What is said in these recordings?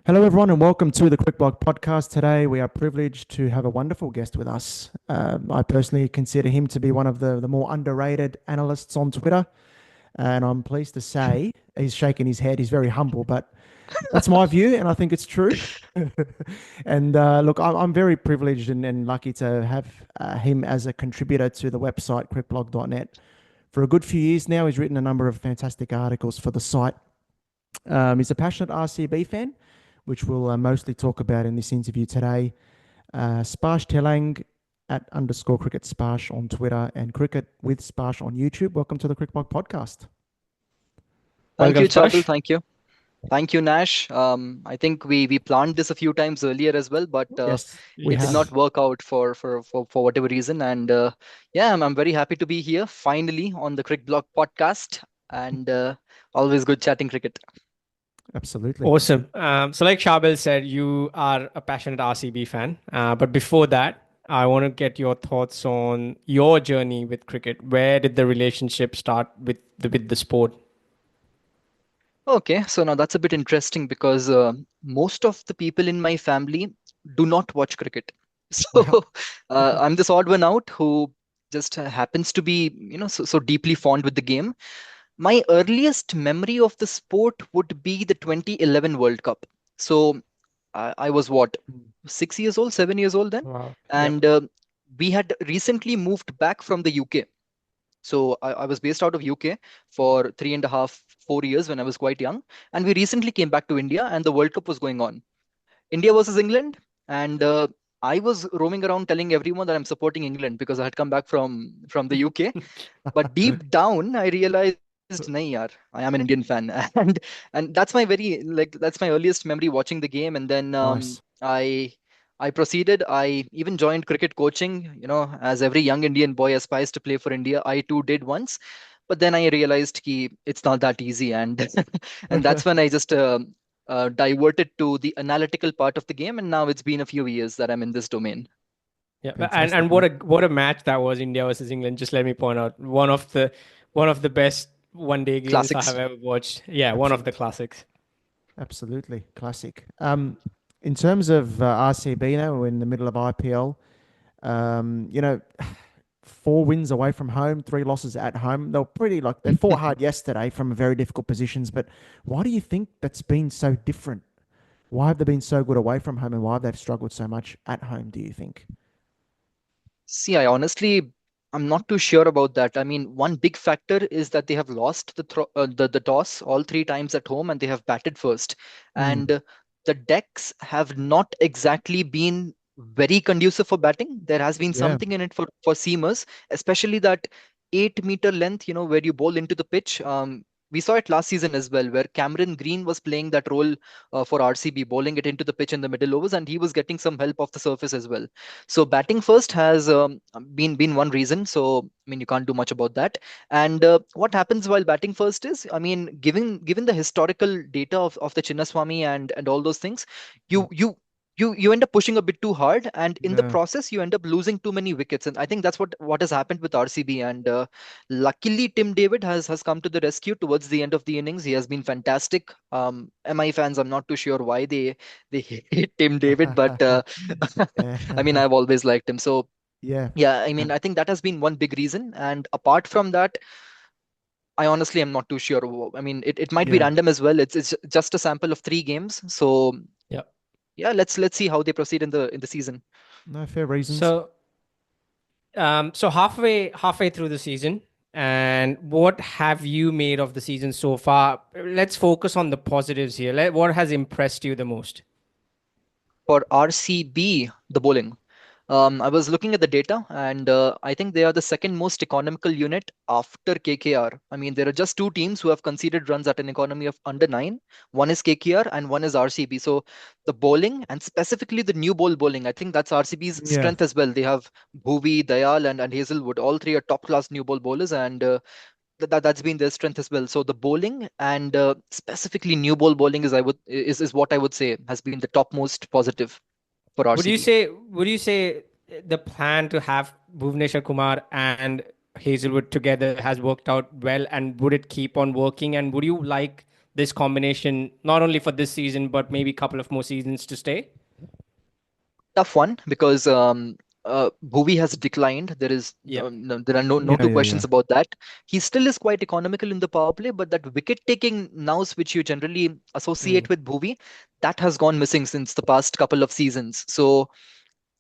Hello, everyone, and welcome to the CricBlog Podcast. Today, we are privileged to have a wonderful guest with us. I personally consider him to be one of the more underrated analysts on Twitter, and I'm pleased to say he's shaking his head. He's very humble, but that's my view, and I think it's true. And look, I'm very privileged and lucky to have him as a contributor to the website cricblog.net. For a good few years now, he's written a number of fantastic articles for the site. He's a passionate RCB fan, which we'll mostly talk about in this interview today. Sparsh Telang at _cricket Sparsh on Twitter and Cricket with Sparsh on YouTube. Welcome to the CricBlog Podcast. Thank Welcome, you, Chapel. Sparsh. Thank you. Thank you, Nash. I think we planned this a few times earlier as well, but Yes, we it did have. not work out for whatever reason. And yeah, I'm very happy to be here finally on the CricBlog podcast, and always good chatting cricket. Absolutely. Awesome. So like Shabel said, you are a passionate RCB fan. But before that, I want to get your thoughts on your journey with cricket. Where did the relationship start with the sport? Okay, so now that's a bit interesting because most of the people in my family do not watch cricket. So Wow. I'm this odd one out who just happens to be, so deeply fond with the game. My earliest memory of the sport would be the 2011 World Cup. So I was what, 6 years old, 7 years old then? Wow. Yep. And we had recently moved back from the UK. So I was based out of UK for 3.5, 4 years when I was quite young. And we recently came back to India and the World Cup was going on. India versus England. And I was roaming around telling everyone that I'm supporting England because I had come back from the UK. But deep down, I realized, nahi yaar, I am an Indian fan, and that's my earliest memory watching the game. And then Nice. I proceeded. I even joined cricket coaching. As every young Indian boy aspires to play for India, I too did once. But then I realized ki it's not that easy, and and that's when I just diverted to the analytical part of the game. And now it's been a few years that I'm in this domain. Yeah. And Fantastic, what a match that was, India versus England. Just let me point out one of the best one day games I Classics. have ever watched. Yeah, one of the Absolutely. classics. Absolutely. Classic. In terms of RCB now, we're in the middle of IPL. Um, you know, 4 wins away from home, 3 losses at home. They fought hard yesterday from very difficult positions. But why do you think that's been so different? Why have they been so good away from home, and why have they struggled so much at home, do you think? See, I'm not too sure about that. I mean, one big factor is that they have lost the toss all three times at home, and they have batted first. And Mm, the decks have not exactly been very conducive for batting. There has been yeah, something in it for seamers, especially that 8 meter length, where you bowl into the pitch. We saw it last season as well, where Cameron Green was playing that role for RCB, bowling it into the pitch in the middle overs, and he was getting some help off the surface as well. So batting first has been one reason. So I mean, you can't do much about that. And what happens while batting first is, I mean, given the historical data of the Chinnaswamy and all those things, mm, you you you end up pushing a bit too hard, and in the yeah, process, you end up losing too many wickets. And I think that's what has happened with RCB. And luckily, Tim David has come to the rescue towards the end of the innings. He has been fantastic. MI fans, I'm not too sure why they hate Tim David, but yeah, I mean, I've always liked him. So yeah. yeah, I Uh, mean, I think that has been one big reason. And apart from that, I honestly am not too sure. I mean, it might be yeah, random as well. It's just a sample of 3 games. So Yeah. yeah, let's see how they proceed in the season. no fair reasons. So halfway through the season, and what have you made of the season so far? Let's focus on the positives here. What has impressed you the most? For RCB, the bowling. I was looking at the data, and I think they are the second most economical unit after KKR. I mean, there are just two teams who have conceded runs at an economy of under 9. One is KKR and one is RCB. So the bowling, and specifically the new bowling, I think that's RCB's Yeah, strength as well. They have Bhuvi, Dayal, and Hazelwood. All three are top class new bowlers, and that's been their strength as well. So the bowling, and specifically new bowling is what I would say has been the topmost positive for Would you RCB. say would you say the plan to have Bhuvneshwar Kumar and Hazelwood together has worked out well, and would it keep on working? And would you like this combination, not only for this season, but maybe a couple of more seasons to stay? Tough one because Bhuvi has declined. There is Yep. there are no two Yeah. questions about that. He still is quite economical in the power play, but that wicket taking nous which you generally associate with Bhuvi, that has gone missing since the past couple of seasons. So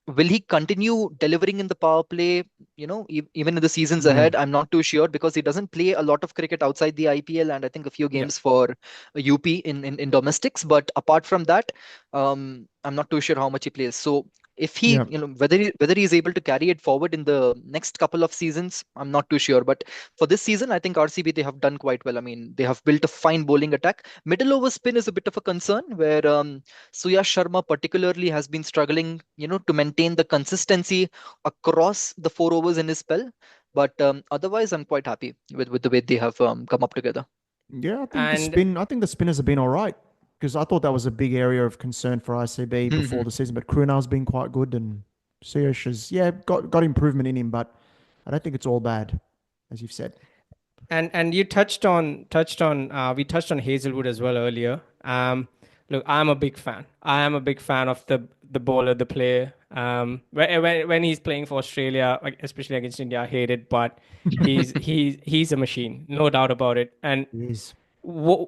will he continue delivering in the power play, even in the seasons Yeah. ahead? I'm not too sure because he doesn't play a lot of cricket outside the IPL and I think a few Yep. games for UP in domestics. But apart from that, I'm not too sure how much he plays. So if he, Yeah. whether he is able to carry it forward in the next couple of seasons, I'm not too sure. But for this season, I think RCB they have done quite well. I mean, they have built a fine bowling attack. Middle over spin is a bit of a concern where Suyash Sharma particularly has been struggling, to maintain the consistency across the 4 overs in his spell. But otherwise, I'm quite happy with the way they have come up together. Yeah, I think And the spinners have been all right because I thought that was a big area of concern for ICB before the season. But Krunal's been quite good, and Suyash has got improvement in him, but I don't think it's all bad, as you've said. and you we touched on Hazelwood as well earlier. Look, I'm a big fan. I am a big fan of the bowler, the player. When he's playing for Australia, like especially against India, I hate it, but he's a machine, no doubt about it. And He is.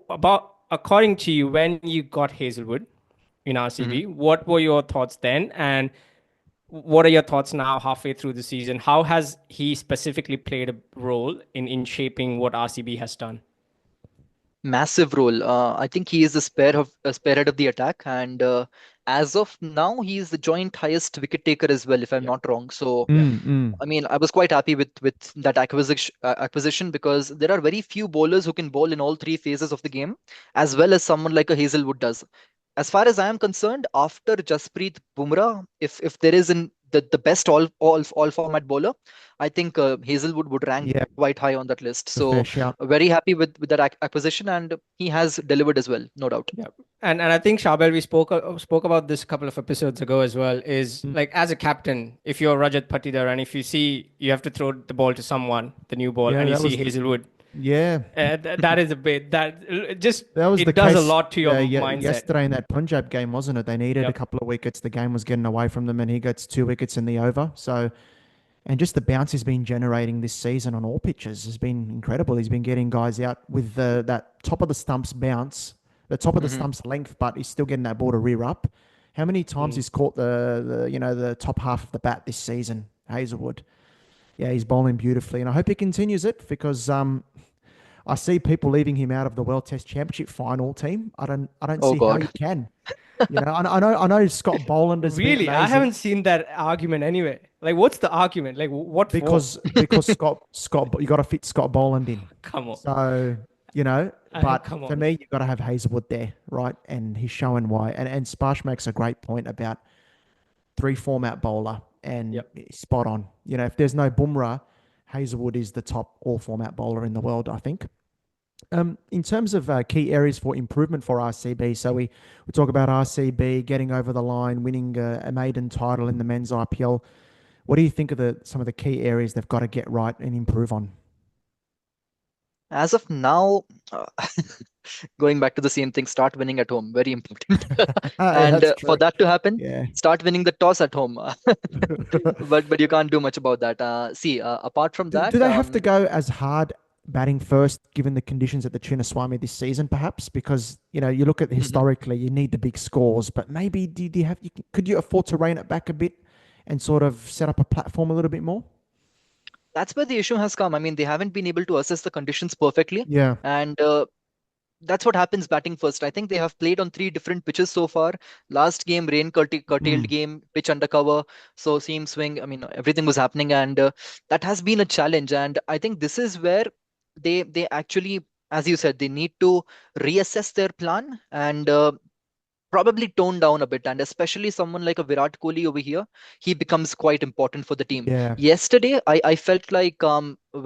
about according to you, when you got Hazelwood in RCB, what were your thoughts then, and what are your thoughts now, halfway through the season? How has he specifically played a role in shaping what RCB has done? Massive role. I think he is the spearhead of the attack, and as of now, he is the joint highest wicket taker as well, if I'm Yep. not wrong. So, Yep. I mean, I was quite happy with that acquisition because there are very few bowlers who can bowl in all three phases of the game, as well as someone like a Hazelwood does. As far as I am concerned, after Jasprit Bumrah, if there is the best all format bowler, I think Hazelwood would rank Yeah, quite high on that list. it's a fair So shout. very happy with that acquisition, and he has delivered as well, no doubt. Yeah, and I think Shabel, we spoke about this a couple of episodes ago as well. Is like, as a captain, if you're Rajat Patidar and if you see you have to throw the ball to someone, the new ball, Yeah, and you that see was Hazelwood, yeah. that is a bit That was the it does a case lot to your mindset. yesterday in that Punjab game, wasn't it? They needed a Yep. couple of wickets. The game was getting away from them, and he gets 2 wickets in the over. So, and just the bounce he's been generating this season on all pitches has been incredible. He's been getting guys out with that top of the stumps bounce, the top of the stumps length, but he's still getting that ball to rear up. How many times he's caught the top half of the bat this season, Hazelwood? Yeah, he's bowling beautifully, and I hope he continues it because I see people leaving him out of the World Test Championship final team. I don't Oh see how God. you can. I know Scott Boland has been Really, I amazing haven't seen that argument anyway. Like, what's the argument? Like, what for? because Scott you got to fit Scott Boland in. Come on. So but Come for on. me, you've got to have Hazelwood there, right? And he's showing why. And Sparsh makes a great point about 3 format bowler, and Yep. spot on. If there's no Bumrah, Hazelwood is the top all format bowler in the world, I think. In terms of key areas for improvement for RCB, so we talk about RCB getting over the line, winning a maiden title in the men's IPL. What do you think of some of the key areas they've got to get right and improve on? As of now, going back to the same thing, start winning at home, very important. And That's for true. that to happen, Yeah. start winning the toss at home. But you can't do much about that. Apart from Do that, they have to go as hard batting first, given the conditions at the Chinnaswamy this season, perhaps? Because you look at historically, you need the big scores, but maybe could you afford to rein it back a bit and sort of set up a platform a little bit more? that's where the issue has come. I mean, they haven't been able to assess the conditions perfectly, Yeah. and that's what happens batting first. I think they have played on 3 different pitches so far. Last game, rain curtailed game, pitch undercover, so seam swing. I mean, everything was happening, and that has been a challenge. And I think this is where they actually, as you said, they need to reassess their plan and probably tone down a bit. And especially someone like a Virat Kohli over here, he becomes quite important for the team. Yeah. Yesterday, I felt like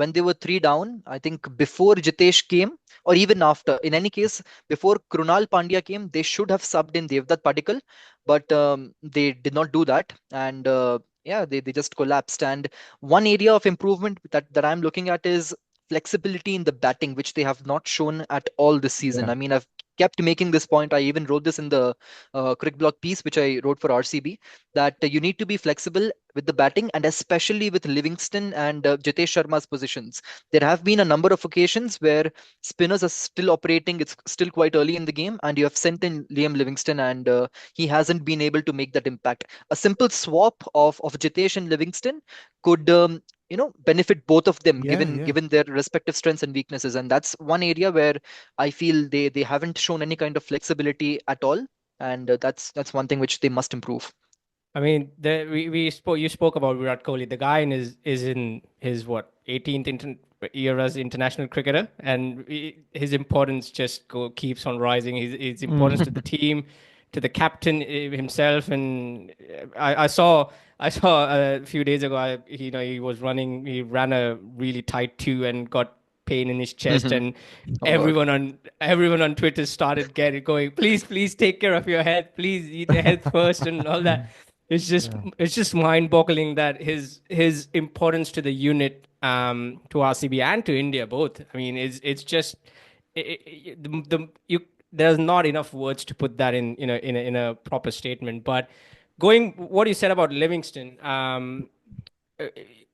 when they were 3 down, I think before Jitesh came, or even after, in any case, before Krunal Pandya came, they should have subbed in Devdutt Padikkal, but they did not do that. And yeah, they just collapsed. And one area of improvement that I'm looking at is flexibility in the batting, which they have not shown at all this season. Yeah. I mean, I've kept making this point. I even wrote this in the CricBlog piece, which I wrote for RCB, that you need to be flexible with the batting, and especially with Livingston and Jitesh Sharma's positions. There have been a number of occasions where spinners are still operating. It's still quite early in the game, and you have sent in Liam Livingston, and he hasn't been able to make that impact. A simple swap of Jitesh and Livingston could benefit both of them, Yeah, given yeah. given their respective strengths and weaknesses. And that's one area where I feel they haven't shown any kind of flexibility at all, and that's one thing which they must improve. I mean, we spoke. You spoke about Virat Kohli. The guy is in his what 18th year as international cricketer, and his importance just keeps on rising. His importance to the team, to the captain himself, and I saw a few days ago. He was running. He ran a really tight two and got pain in his chest, and Oh God. everyone on Twitter started going, please take care of your health, please eat the health first, and all that. It's just mind-boggling that his importance to the unit, to RCB and to India both. I mean, it's just there's not enough words to put that in a proper statement. But going what you said about Livingston,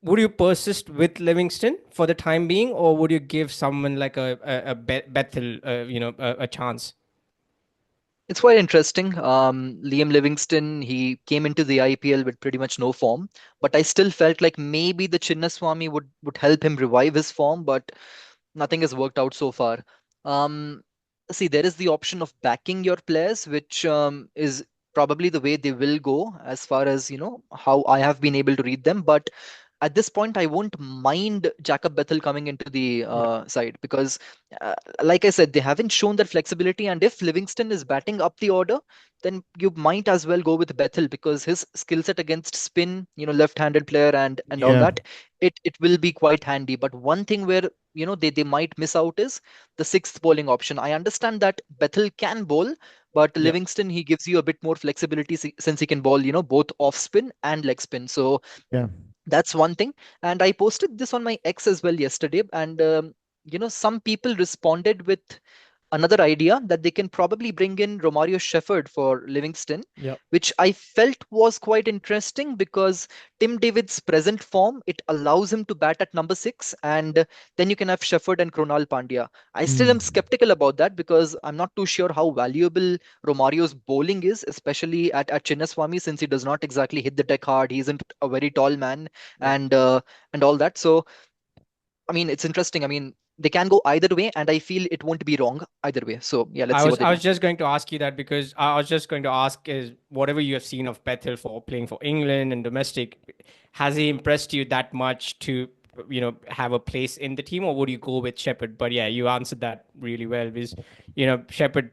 would you persist with Livingston for the time being, or would you give someone like a Bethel, a chance? It's quite interesting. Liam Livingston, he came into the IPL with pretty much no form, but I still felt like maybe the Chinnaswamy would help him revive his form, but nothing has worked out so far. Um, See, there is the option of backing your players, which is probably the way they will go, as far as how I have been able to read them. But at this point, I won't mind Jacob Bethell coming into the side, because, like I said, they haven't shown that flexibility. And if Livingston is batting up the order, then you might as well go with Bethell, because his skill set against spin, left-handed player and all Yeah. that, it will be quite handy. But one thing where they might miss out is the sixth bowling option. I understand that Bethell can bowl, but Yeah. Livingston, he gives you a bit more flexibility, since he can bowl, both off spin and leg spin. So Yeah. that's one thing. And I posted this on my X as well yesterday, and some people responded with another idea that they can probably bring in Romario Shepherd for Livingston, Yep. which I felt was quite interesting, because Tim David's present form, it allows him to bat at number 6, and then you can have Shepherd and Krunal Pandya. I still am skeptical about that, because I'm not too sure how valuable Romario's bowling is, especially at Chinnaswamy, since he does not exactly hit the deck hard. He isn't a very tall man, Yeah. and all that. So I mean, it's interesting. I mean, they can go either way, and I feel it won't be wrong either way. So yeah, let's see what they I do. was just going to ask you that, because I was just going to ask, is whatever you have seen of Bethel for playing for England and domestic, has he impressed you that much to have a place in the team, or would you go with Shepherd? But yeah, you answered that really well, because Shepherd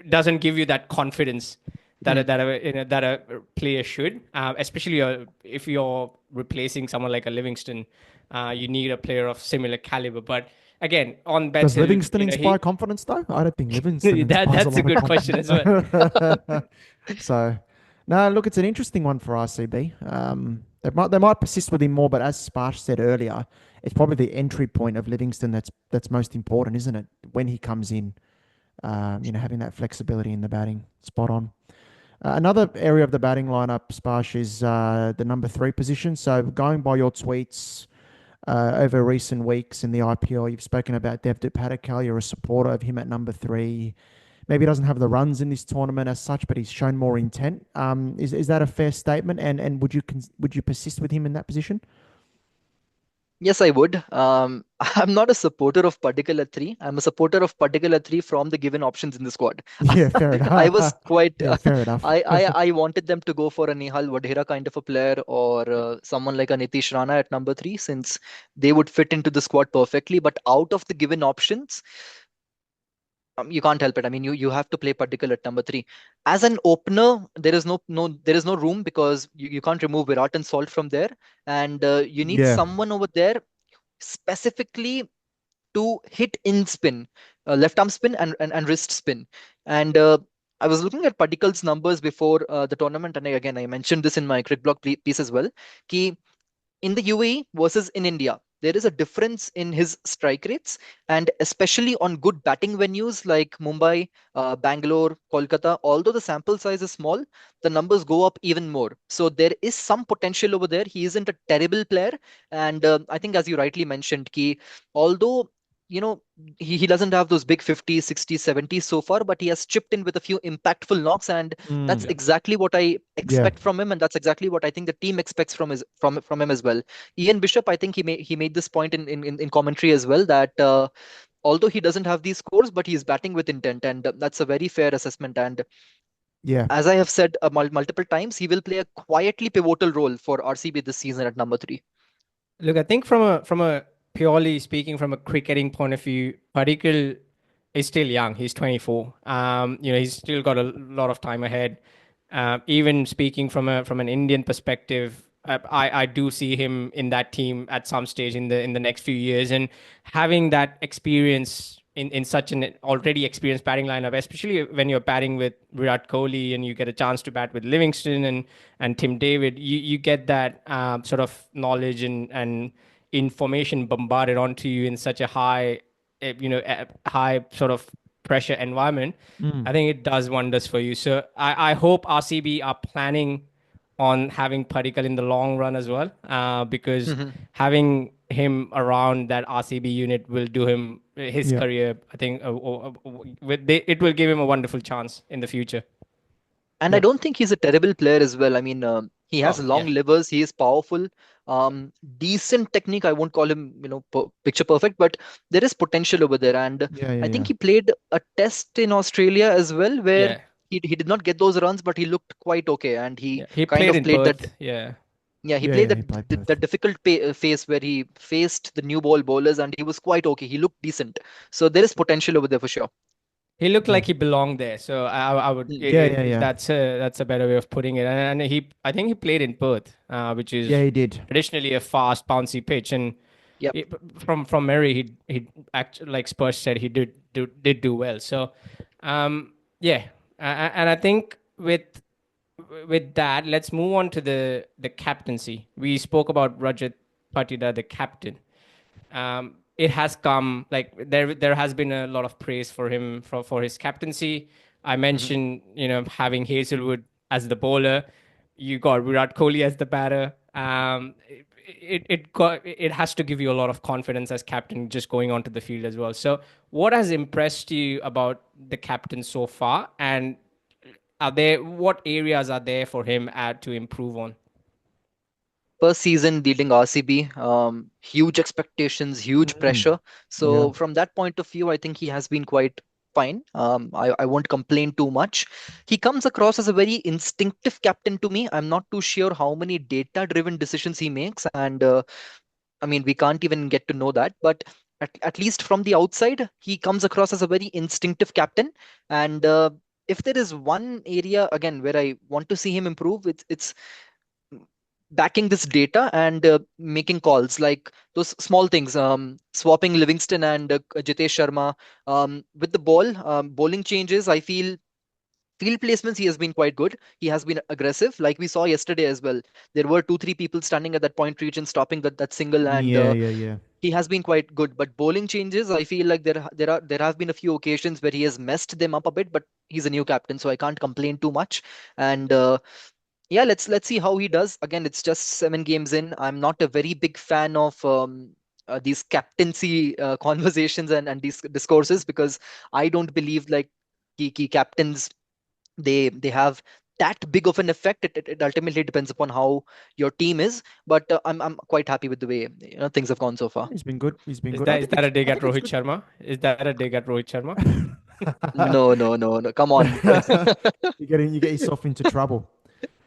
doesn't give you that confidence that that a player should, especially if you're replacing someone like a Livingston. You need a player of similar caliber. But again, on Does Bethel, Livingston inspire confidence though? I don't think Livingston inspires that's a a lot good of question as confidence. So, no, look, it's an interesting one for RCB. They might persist with him more, but as Sparsh said earlier, it's probably the entry point of Livingston that's most important, isn't it? When he comes in, having that flexibility in the batting, spot on. Another area of the batting lineup, Sparsh, is the number 3 position. So, going by your tweets over recent weeks in the IPL, you've spoken about Devdutt Padikkal. You're a supporter of him at number 3. Maybe he doesn't have the runs in this tournament as such, but he's shown more intent. Is that a fair statement? And would you persist with him in that position? Yes, I would. I'm not a supporter of Padikkal at 3. I'm a supporter of Padikkal at 3 from the given options in the squad. Yeah, fair enough. I was quite. Yeah, fair enough. I wanted them to go for a Nihal Vadhera kind of a player, or someone like a Nitish Rana at number 3, since they would fit into the squad perfectly. But out of the given options, you can't help it. I mean, you have to play Padikkal at number 3. As an opener, there is no room, because you can't remove Virat and Salt from there, and you need Yeah. someone over there specifically to hit in spin, left arm spin and wrist spin. And I was looking at Padikkal's numbers before the tournament, and I mentioned this in my CricBlog piece as well. Ki in the UAE versus in India, there is a difference in his strike rates, and especially on good batting venues like Mumbai, Bangalore, Kolkata. Although the sample size is small, the numbers go up even more. So there is some potential over there. He isn't a terrible player, and I think, as you rightly mentioned, Ki, although you know he doesn't have those big 50s, 60s, 70s so far, but he has chipped in with a few impactful knocks, and that's Mm. Yeah. exactly what I Yeah. expect from him, and that's exactly what I think the team expects from him as well. Ian Bishop, I think he made this point in commentary as well, that although he doesn't have these scores, but he's batting with intent, and that's a very fair assessment. And Yeah. as I have said multiple times, he will play a quietly pivotal role for RCB this season at number 3. Look, I think from a purely speaking from a cricketing point of view, Padikkal is still young. He's 24. He's still got a lot of time ahead. Even speaking from an Indian perspective, I do see him in that team at some stage in the next few years, and having that experience in such an already experienced batting lineup, especially when you're batting with Virat Kohli and you get a chance to bat with Livingston and Tim David, you get that sort of knowledge and information bombarded onto you in such a high sort of pressure environment. Mm. I think it does wonders for you. So I hope RCB are planning on having Padikkal in the long run as well, because having him around that RCB unit will do him his Yeah. career. I think it will give him a wonderful chance in the future. And I Yep. don't think he's a terrible player as well. I mean, he has Oh long yeah, livers. He is powerful. Decent technique. I won't call him, picture perfect, but there is potential over there. And Yeah. Yeah. I Yeah. think he played a test in Australia as well, where yeah, he did not get those runs, but he looked quite okay. And he yeah. He kind played of in played that. Perth. Yeah. Yeah, he Yeah. played Yeah. that He played that Perth. difficult phase where he faced the new ball bowlers, and he was quite okay. He looked decent. So there is potential over there for sure. He looked Yeah. like he belonged there, so I would Hmm. Yeah. Yeah. Yeah. that's a better way of putting it. And I think he played in Perth, which Yeah. is He did. traditionally a fast, bouncy pitch. And Yep. it, from Mary, he actually, like Sparsh said, he did do well. So, yeah, and I think with that, let's move on to the captaincy. We spoke about Rajat Patidar, the captain. It has come like there has been a lot of praise for him for his captaincy. I Mhm. mentioned having Hazlewood as the bowler, you got Virat Kohli as the batter. It has to give you a lot of confidence as captain just going onto the field as well. So what has impressed you about the captain so far, and what areas are there for him to improve on? First season leading RCB, huge expectations, huge Mm. pressure. Yeah. So from that point of view, I think he has been quite fine. I won't complain too much. He comes across as a very instinctive captain to me. I'm not too sure how many data-driven decisions he makes, and I mean, we can't even get to know that. But at least from the outside, he comes across as a very instinctive captain. And if there is one area again where I want to see him improve, it's backing this data and making calls like those small things, swapping Livingston and Jitesh Sharma with the ball, bowling changes. I feel field placements, he has been quite good. He has been aggressive, like we saw yesterday as well. There were two, three people standing at that point region, stopping that single, and Yeah. Yeah. Yeah. he has been quite good. But bowling changes, I feel like there have been a few occasions where he has messed them up a bit. But he's a new captain, so I can't complain too much. And yeah, let's see how he does. Again, it's just 7 games in. I'm not a very big fan of these captaincy conversations and these discourses, because I don't believe like key captains, they have that big of an effect. It ultimately depends upon how your team is. But I'm quite happy with the way things have gone so far. He's been good. He's been Is good. that is that a dig I at think it's Rohit good. Sharma? Is that a dig at Rohit Sharma? No, no, no, no. Come on. You get yourself into trouble.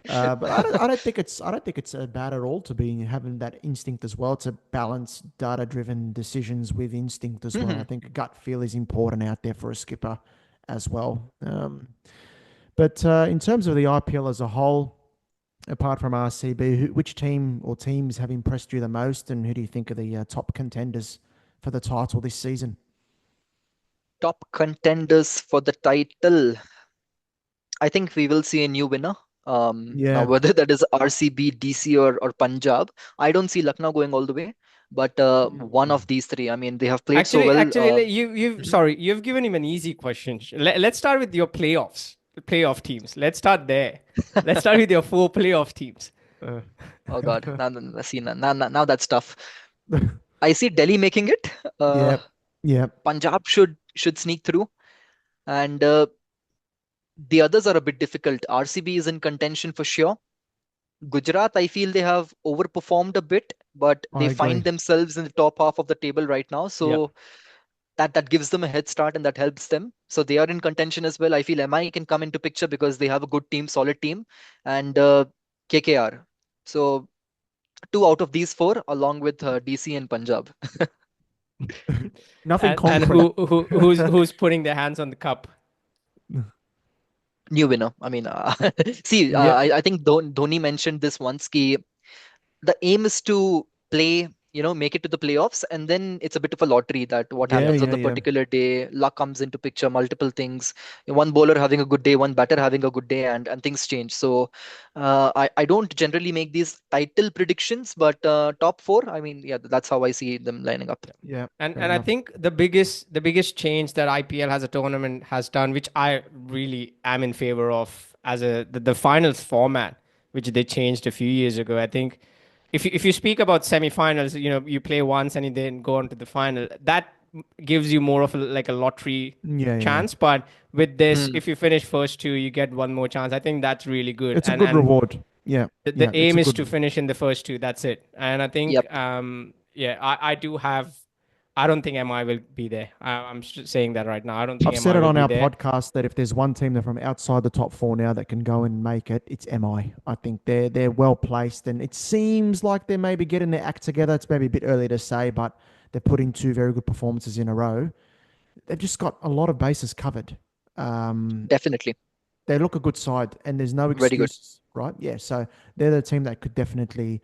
But I don't think it's bad at all to be having that instinct as well, to balance data-driven decisions with instinct as well. I Mhm. think gut feel is important out there for a skipper as well. But in terms of the IPL as a whole, apart from RCB, which team or teams have impressed you the most, and who do you think are the top contenders for the title this season? Top contenders for the title. I think we will see a new winner. Now, Yeah. whether that is RCB, DC, or Punjab, I don't see Lucknow going all the way. but one of these three. I mean, they have played so Actually, well. actually, you've given him an easy question. Let's start with your playoff teams. Let's start there. Let's start with your 4 playoff teams. Oh God, now that's tough. I see Delhi making it. Yep. Yep. Punjab should sneak through, and the others are a bit difficult. RCB is in contention for sure. Gujarat, I feel they have overperformed a bit, but I they find agree. themselves in the top half of the table right now. Yep. So that gives them a head start and that helps them. So they are in contention as well. I feel MI can come into picture because they have a good team, solid team, and KKR. So 2 out of these 4, along with DC and Punjab. Nothing And concrete. who's putting their hands on the cup? New winner. I mean, see, Yep. I think Dhoni mentioned this once. Ki the aim is to play, make it to the playoffs, and then it's a bit of a lottery that what Yeah, happens on yeah, the yeah. particular day. Luck comes into picture, multiple things. One bowler having a good day, one batter having a good day, and things change. So I don't generally make these title predictions, but top 4, I mean, yeah, that's how I see them lining up. Yeah. And Fair I enough. think the biggest change that IPL as a tournament has done, which I really am in favor of, as the finals format, which they changed a few years ago. I think if you speak about semifinals, you play once and you then go on to the final. That gives you more of like a lottery Yeah, yeah, yeah. chance. But with this, Hmm. if you finish first 2, you get one more chance. I think that's really good. It's a good reward. Yeah. The Yeah. It's aim a is good. to finish in the first 2. That's it. And I think, Yep. yeah, I do have. I don't think MI will be there. I'm saying that right now. I don't think I've said MI it will on be our there. podcast that if there's one team that from outside the top 4 now that can go and make it, it's MI. I think they're well placed, and it seems like they're maybe getting their act together. It's maybe a bit early to say, but they're putting 2 very good performances in a row. They've just got a lot of bases covered. Definitely. They look a good side, and there's no Very good. excuses, right? Yeah, so they're the team that could definitely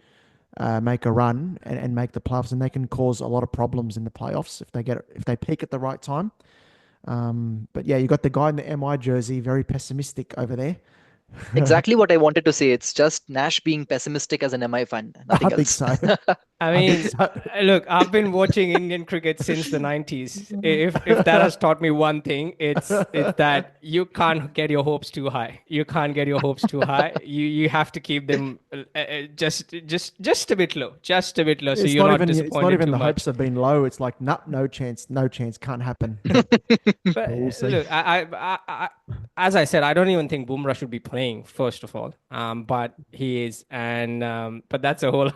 make a run and make the playoffs, and they can cause a lot of problems in the playoffs if they peak at the right time. But yeah, you got the guy in the MI jersey, very pessimistic over there. Exactly what I wanted to say. It's just Nash being pessimistic as an MI fan, I nothing think else. so. I I think mean, so. look, I've been watching Indian cricket since the 90s. If that has taught me one thing, it's that you can't get your hopes too high. You can't get your hopes too high. You have to keep them just a bit low, just a bit low, so It's you're not not even. It's not disappointed even too the much. hopes have been low. It's like no chance, no chance, can't happen. But We'll see. look, as I said, I don't even think Bumrah should be playing, first of all. But he is, and but that's a whole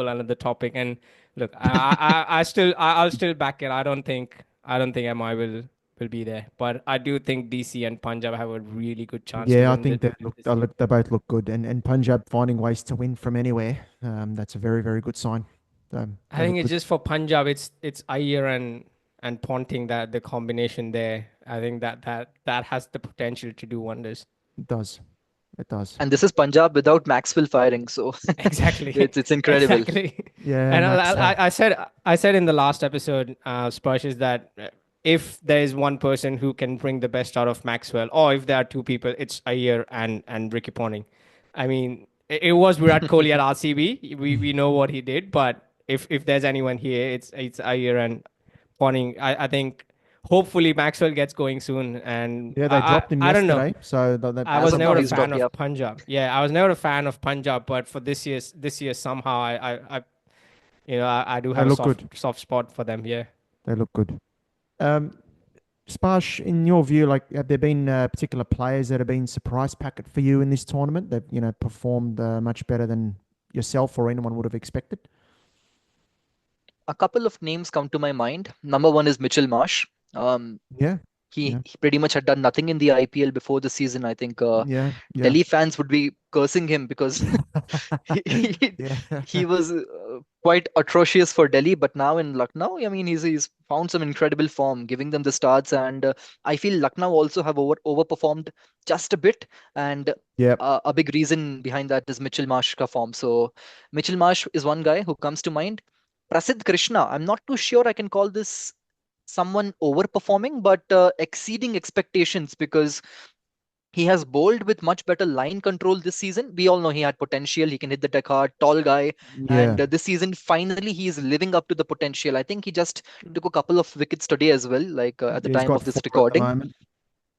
another topic. And look, I'll still back it. I don't think MI will be there, but I do think DC and Punjab have a really good chance to Yeah, I win think this series. they both look good, and Punjab finding ways to win from anywhere. That's a very very good sign. I They think look it's good. just for Punjab. It's Iyer and Ponting, that the combination there. I think that has the potential to do wonders. It does. It does. And this is Punjab without Maxwell firing, so Exactly, it's incredible. exactly. Yeah, And Max. I said in the last episode, Sparsh, is that if there is one person who can bring the best out of Maxwell, or if there are 2 people, it's Iyer and Ricky Ponting. I mean, it was Virat Kohli at RCB. We know what he did, but if there's anyone here, it's Iyer and Ponting. I think hopefully Maxwell gets going soon, and Yeah, they dropped him I don't know. yesterday, so I As was of now, never a he's fan dropped. of Yep. Punjab. Yeah, I was never a fan of Punjab, but for this year somehow I I do they have a look good. soft spot for them. Yeah. They look good. Um, Sparsh, in your view, like have there been particular players that have been surprise packet for you in this tournament that performed much better than yourself or anyone would have expected? A couple of names come to my mind. Number 1 is Mitchell Marsh. Um, Yeah, he, yeah, he pretty much had done nothing in the IPL before the season. I think yeah, yeah, Delhi fans would be cursing him because he, yeah. he was quite atrocious for Delhi. But now in Lucknow, I mean, he's found some incredible form, giving them the starts. And I feel Lucknow also have overperformed just a bit. And Yep. a big reason behind that is Mitchell Marsh ka form. So Mitchell Marsh is one guy who comes to mind. Prasidh Krishna, I'm not too sure I can call this someone overperforming, but exceeding expectations because He has bowled with much better line control this season. We all know he had potential. He can hit the deck hard, tall guy. Yeah. And this season, finally, he is living up to the potential. I think he just took a couple of wickets today as well, like at the Yeah, he's time got of this 4 at the recording. moment.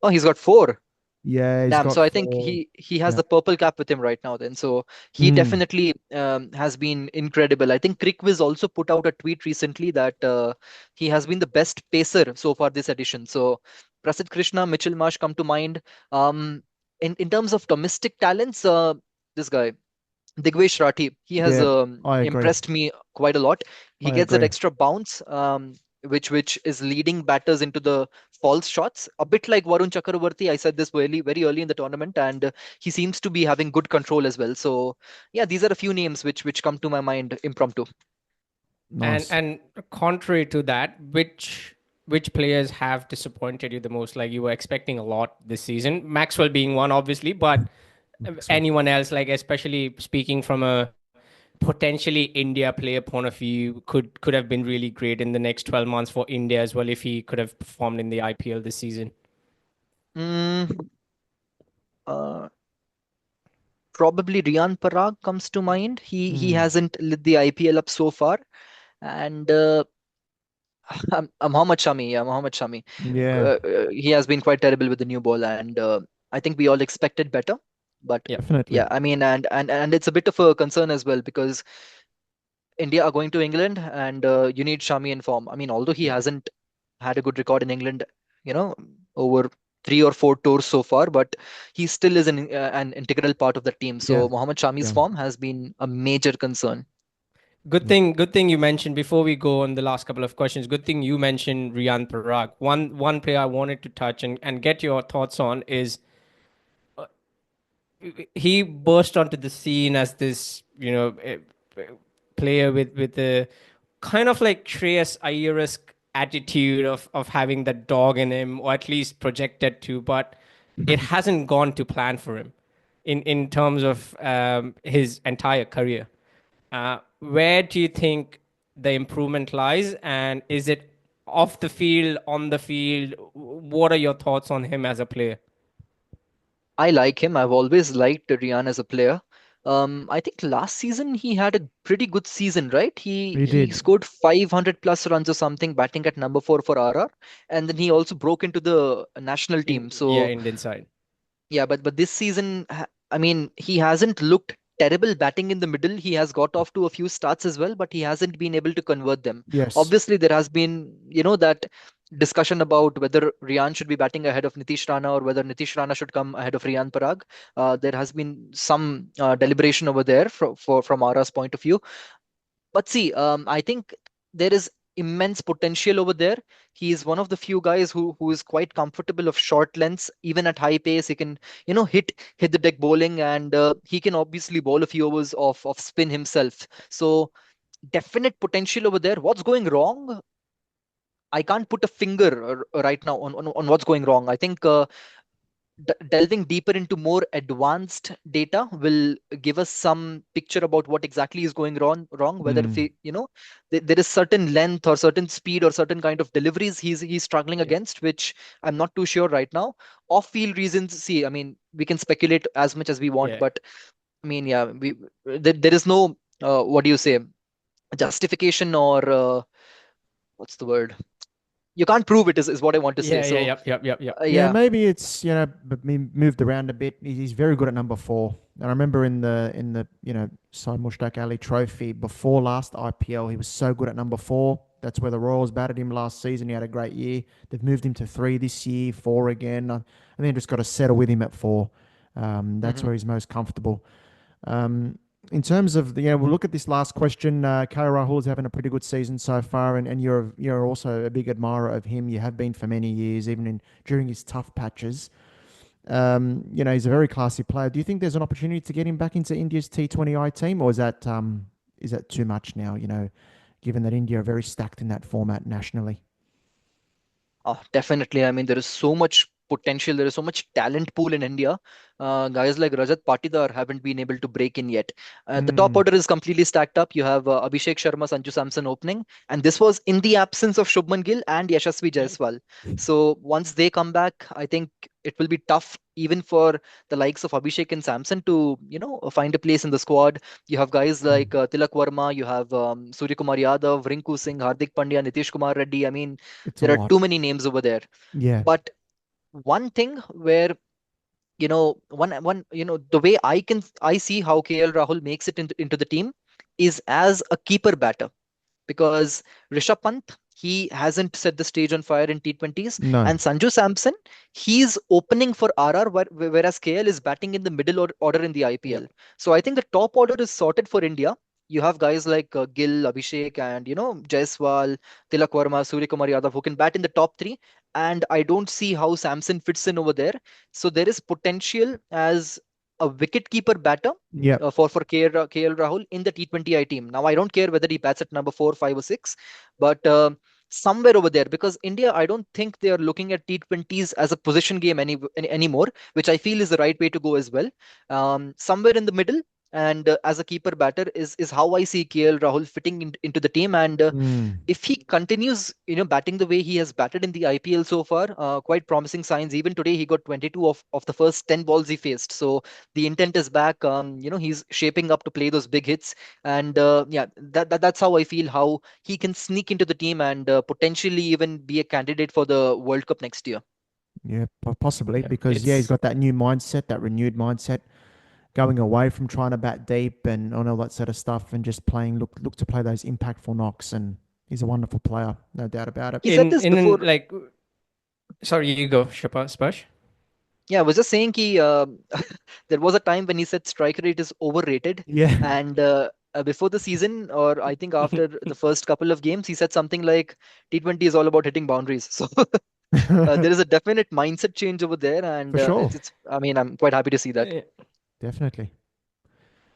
Oh, he's got four. Yeah, he's Damn. got So I think 4. he has Yeah. the purple cap with him right now then. So he Mm. definitely has been incredible. I think CricViz also put out a tweet recently that he has been the best pacer so far this edition. So Prasidh Krishna, Mitchell Marsh come to mind. Um, in terms of domestic talents, this guy. Digvesh Rathi, he has Yeah, I agree. impressed me quite a lot. He I gets that agree. extra bounce, which is leading batters into the false shots. A bit like Varun Chakravarti, I said this very early in the tournament, and he seems to be having good control as well. So yeah, these are a few names which come to my mind impromptu. Nice. And contrary to that, which players have disappointed you the most? Like you were expecting a lot this season, Maxwell being one, obviously, but So, anyone else, like especially speaking from a potentially India player point of view, could have been really great in the next 12 months for India as well if he could have performed in the IPL this season. Mm, uh, Probably Riyan Parag comes to mind. He mm, hasn't lit the IPL up so far, and Mohammad Shami, yeah, Mohammad Shami. yeah, He has been quite terrible with the new ball, and I think we all expected better. But Yeah. yeah, definitely. I mean, and it's a bit of a concern as well because India are going to England, and you need Shami in form. I mean, although he hasn't had a good record in England, you know, over 3 or 4 tours so far, but he still is an integral part of the team. Yeah, So Mohammad Shami's yeah, form has been a major concern. yeah. Good thing you mentioned before we go on the last couple of questions. Good thing you mentioned Riyan Parag. One player I wanted to touch and get your thoughts on is he burst onto the scene as this, player with a kind of like Shreyas Iyer-esque attitude of having that dog in him, or at least projected to, but it hasn't gone to plan for him in terms of his entire career. Where do you think the improvement lies, and is it off the field, on the field? What are your thoughts on him as a player? I like him. I've always liked Rian as a player. I think last season he had a pretty good season, right? He He did. scored 500 plus runs or something, batting at number 4 for RR, and then he also broke into the national team. Yeah, So Indian side. yeah, but this season, I mean, he hasn't looked terrible batting in the middle. He has got off to a few starts as well, but he hasn't been able to convert them. Yes. Obviously, there has been, that discussion about whether Riyan should be batting ahead of Nitish Rana or whether Nitish Rana should come ahead of Riyan Parag. There has been some deliberation over there from Ara's point of view. But see, I think there is immense potential over there. He is one of the few guys who is quite comfortable of short lengths, even at high pace. He can, hit the deck bowling, and he can obviously bowl a few overs of spin himself. So definite potential over there. What's going wrong? I can't put a finger right now on what's going wrong. I think delving deeper into more advanced data will give us some picture about what exactly is going wrong, whether if Mm, he, there is certain length or certain speed or certain kind of deliveries he's struggling Yeah. against, which I'm not too sure right now. Off field reasons, see, I mean, we can speculate as much as we want, Yeah. but I mean, yeah, there is no what do you say, justification, or what's the word, you can't prove it, is what I want to say. Yeah, yeah, So yep. yeah, yeah. maybe it's but me moved around a bit. He's very good at number 4. And I remember in the Syed Mushtaq Ali Trophy before last IPL, he was so good at number 4. That's where the Royals batted him last season. He had a great year. They've moved him to 3 this year, 4 again. I think just got to settle with him at 4. That's Mhm. where he's most comfortable. In terms of we'll look at this last question. KL Rahul is having a pretty good season so far, and you're also a big admirer of him. You have been for many years, even during his tough patches. He's a very classy player. Do you think there's an opportunity to get him back into India's T20I team, or is that too much now? Given that India are very stacked in that format nationally. Oh, definitely. I mean, there is so much potential. There is so much talent pool in India. Guys like Rajat Patidar haven't been able to break in yet. The top Mm, order is completely stacked up. You have Abhishek Sharma, Sanju Samson opening, and this was in the absence of Shubman Gill and Yashasvi Yeah. Jaiswal. So once they come back, I think it will be tough even for the likes of Abhishek and Samson to, find a place in the squad. You have guys like Tilak Verma, you have Surya Kumar Yadav, Rinku Singh, Hardik Pandya, Nitish Kumar Reddy. I mean, It's a there are lot. too many names over there. Yeah. But one thing where, the way I see how KL Rahul makes it into the team is as a keeper batter, because Rishabh Pant, he hasn't set the stage on fire in T20s, No. and Sanju Samson, he's opening for RR, whereas KL is batting in the middle order in the Yep. IPL. So I think the top order is sorted for India. You have guys like Gill, Abhishek, and Jaiswal, Tilak Verma, Surya Kumar Yadav, who can bat in the top three, and I don't see how Samson fits in over there. So there is potential as a wicket keeper batter Yep. for KL Rahul in the T20I team. Now, I don't care whether he bats at number 4, 5, or 6, but somewhere over there, because India, I don't think they are looking at T20s as a position game anymore, which I feel is the right way to go as well. Somewhere in the middle. And as a keeper batter is how I see KL Rahul fitting into the team. And Mm. if he continues, batting the way he has batted in the IPL so far, quite promising signs. Even today, he got 22 of the first 10 balls he faced. So the intent is back. He's shaping up to play those big hits. And yeah, that's how I feel how he can sneak into the team and potentially even be a candidate for the World Cup next year. Yeah, possibly Yeah. because he's got that new mindset, that renewed mindset, going away from trying to bat deep and all that sort of stuff, and just look to play those impactful knocks. And he's a wonderful player, no doubt about it. He said this before. like, sorry, you go, Sparsh. Yeah, I was just saying there was a time when he said striker rate is overrated, Yeah. and before the season, or I think after the first couple of games, he said something like T20 is all about hitting boundaries. So there is a definite mindset change over there, and For sure. it's. I mean, I'm quite happy to see that. Definitely.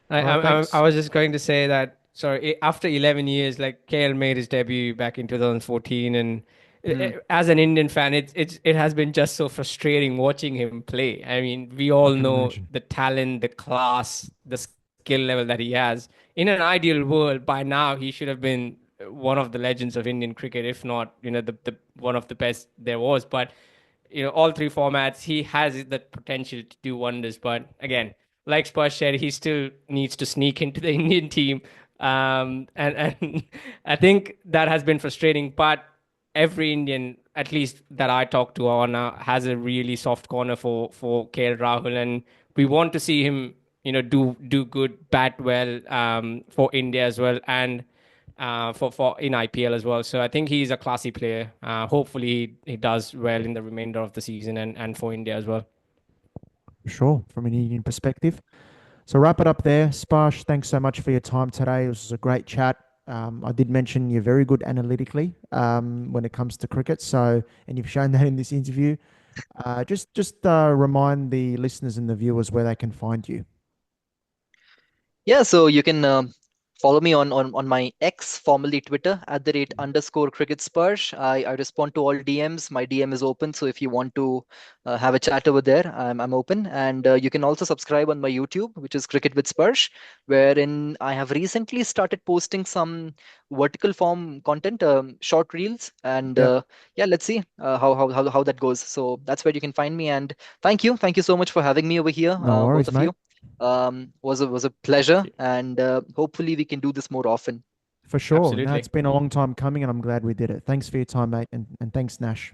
I, All right, I, I thanks. was just going to say that, sorry, after 11 years, like KL made his debut back in 2014, and Hmm. as an Indian fan, it has been just so frustrating watching him play. I mean, we all I can know imagine. the talent, the class, the skill level that he has. In an ideal world, by now he should have been one of the legends of Indian cricket, if not, the one of the best there was. But all three formats, he has the potential to do wonders. But again, like Sparsh said, he still needs to sneak into the Indian team. And I think that has been frustrating. But every Indian, at least that I talk to on, has a really soft corner for KL Rahul, and we want to see him, do good, bat well, for India as well, and for in IPL as well. So I think he's a classy player. Hopefully he does well in the remainder of the season and for India as well. Sure, from an Indian perspective. So wrap it up there. Sparsh, thanks so much for your time today. This was a great chat. I did mention you're very good analytically when it comes to cricket. So, and you've shown that in this interview. Just remind the listeners and the viewers where they can find you. Yeah, so you can follow me on my X, formerly Twitter, @_cricket Sparsh. I respond to all DMs. My DM is open, so if you want to have a chat over there, I'm open. And you can also subscribe on my YouTube, which is Cricket with Sparsh, wherein I have recently started posting some vertical form content, short reels, and Yep. yeah, let's see how that goes. So that's where you can find me. And thank you so much for having me over here, No both worries, of mate. you. Was a pleasure, and hopefully we can do this more often. For sure. Now Absolutely. it's been a long time coming, and I'm glad we did it. Thanks for your time, mate, and thanks, Nash.